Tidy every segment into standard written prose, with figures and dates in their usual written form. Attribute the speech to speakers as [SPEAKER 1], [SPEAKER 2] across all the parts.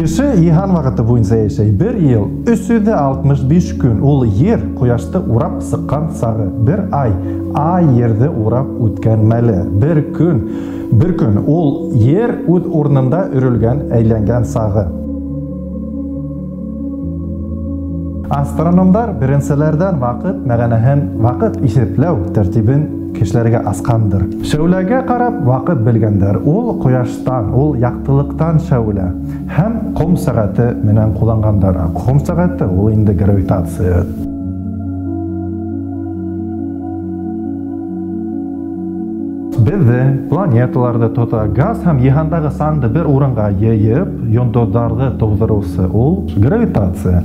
[SPEAKER 1] Кеше иһан вакыты буенча яшәй. 1 ел 365 көн. Ул Ер кояшты урап сыккан сагы. 1 ай Ерде урап үткән мәле. 1 көн ул Ер үз урынында үрелгән, әйләнгән сагы. Астрономдар беренчеләрдән вакыт мәгънәһен, вакыт исәпләү тәртибен кешеләргә аскандыр. Шәүләгә карап вакыт белгәндер. Ул кояштан, ул яктылыктан шәүлә. Һәм ком сәгате менән куллангандар. Ком сәгате ул инде гравитация. Бездә планеталарда тота газ һәм йыһандагы санды бер урынга йыйып, йондозларга тугдырусы ул гравитация.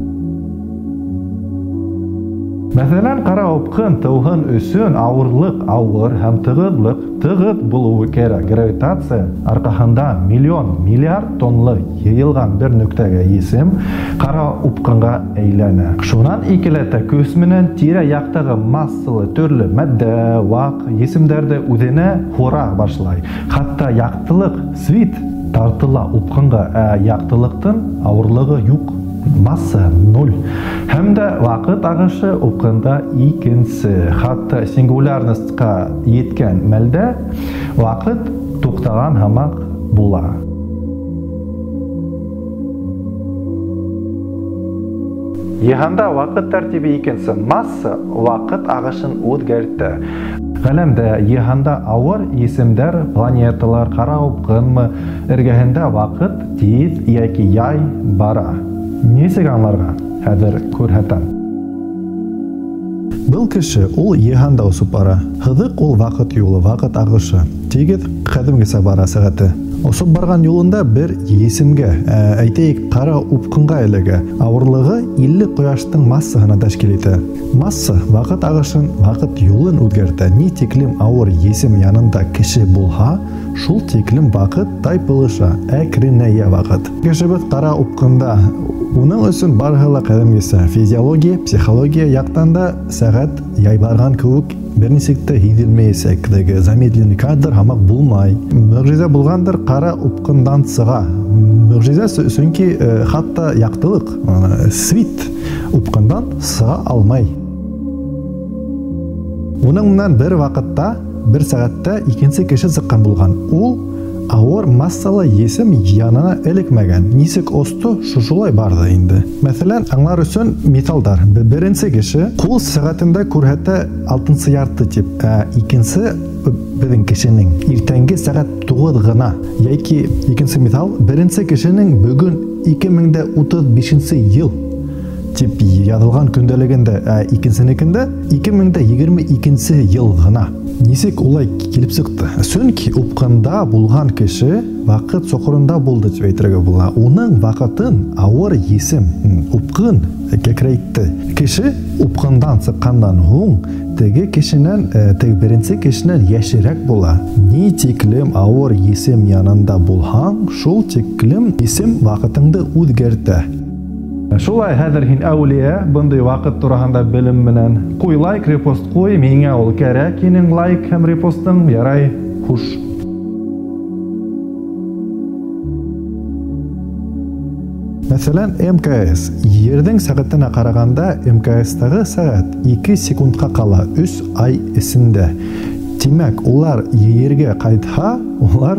[SPEAKER 1] Мәсәлән, кара упкын тыуган өчен авыр һәм тыгыз булуы кирәк. Гравитация аркасында миллиард тоннлы йыелган бер нөктәгә есем кара упкынга әйләнә. Шуннан икеләтә көз менән тирә яктагы массалы төрле матдә, вак есемдәрдә үзенә хора башлай. Хәтта яктылык, свет тартыла упкынга, яктылыктан авырлыгы юк. Масса 0. Һәм дә вакыт агышы упкында икенче, хәтта сингулярностька yetkән мәлдә вакыт туктаган һәмак була. Йыһанда вакыт тәртибе икенче, масса вакыт агышын үзгәртә. Галәмдә йыһанда авыр есемдәр, планеталар, кара упкынмы эргәһендә вакыт тиз яки яй бара. Нисек аңларга? Хәзер күрһәтәм. Был кеше ул йыһанда усып бара. Хыдык ул вакыт юлы, вакыт агышы. Тигез кадимгесә бара сәгате. Усып барган юлында бер есемгә, әйтәйек, кара упкынга эләгә. Авырлыгы 50 кояштың массаһына тәшкил итә. Масса вакыт агышын, вакыт юлын үзгәртә. Ни тиклем авыр есем янында кеше булһа, шул тиклем вакыт тайпылыша, әкренәя вакыт. Кешебез кара упкында. Уның өчен барыһы ла кадимгесә. Физиология, психология яктан да сәгать яй барган кебек бернисек тә һизелмәячәк. Замедленный кадр һәмак булмай. Мөгъҗиза булгандыр, кара упкындан сыга. Мөгъҗиза чөнки хәтта яктылык, свет упкындан сыга алмай. Уның менән бер вакытта, бер сәгатьтә икенче кеше сыккан булган. Ул авыр массалы есем янына эләкмәгән. Нисек осты, шушылай барды инде. Мәсәлән, аңлар өчен металлдар. Беренче кеше кул сәгатендә күрһәтә 6 ярты тип, икенче безнең кешенең иртәнге сәгать 9 гына. Яки икенче металл беренче кешенең бүген 2035 ел тип язылган көндәлегендә, икенченекендә 2022 ел гына. Нисек улай килеп сыкты? Чөнки упкында булган кеше вакыт сокырында булды дип әйтергә була. Уның вакытын авыр есем, упкын кәкрәйтте. Кеше упкындан сыккандан һуң теге кешенән, теге беренче кешенән яшерәк була. Ни тиклем авыр есем янында булһаң, шул тиклем есем вакытыңды үзгәртә. Шулай хәзер һин әүлия, бындай вакыт турында белем менән куй лайк, репост куй, миңа ул кирәк, һинең лайк һәм репостың, ярай, хуш. Мәсәлән, МКС. Ердің сәгатенә караганда МКСтагы сәгать 2 секундка кала 3 ай эсендә. Тимәк, улар Йергә кайтһа, улар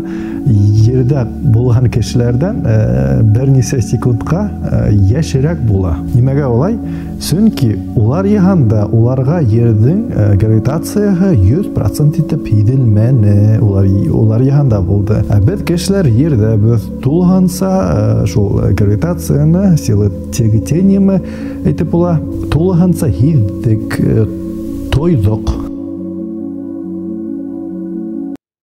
[SPEAKER 1] Ердә булган кешеләрдән берничә секундка яшерәк була. Нимәгә улай? Чөнки улар йыһанда уларга Ердең гравитацияһы 100% итеп һизелмәне. Улар йыһанда булды. Без кешеләр Ердә без тулганса шул гравитацияны, силы тяготениеме әйтеп була, тулганса һиздек, тойдык.